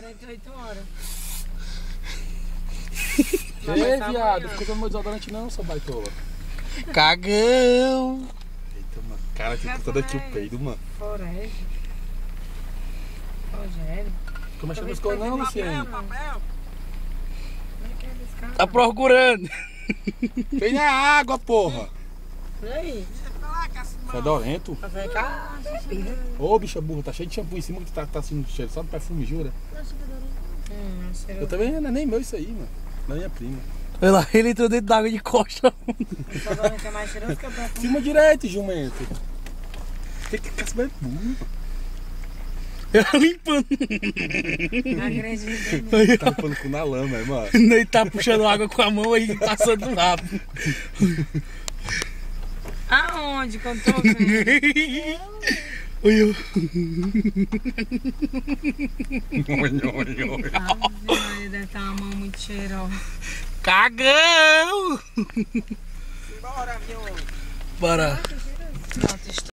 48 horas. Ei, viado, fica usando meu desodorante não, seu baitola. Cagão! Eita, mano. Cara, tem que todo aqui o peido, mano. Forege. Rogério. Tô mexendo no escuro não, Luciano. Tá procurando. Vem na água, porra. E aí? Fedorento. Fazer cá. Ô, bicha burra, tá cheio de shampoo em cima que tá assim, cheiro só de perfume, jura? Eu também, não é nem meu isso aí, mano. Da minha prima. Olha lá, ele entrou dentro d'água de costa. O desodorante é mais cheiroso que o perfume. Filma direito, jumento. Tem que ficar burro. Eu limpando. Não acredito. Aí, Tá limpando com na lama, é, mano. ele tá puxando água com a mão aí, passando no rabo. Aonde que eu tô vendo? Olha. Ai, deve estar uma mão muito cheirosa. Cagão! Bora, avião. Bora. Pronto,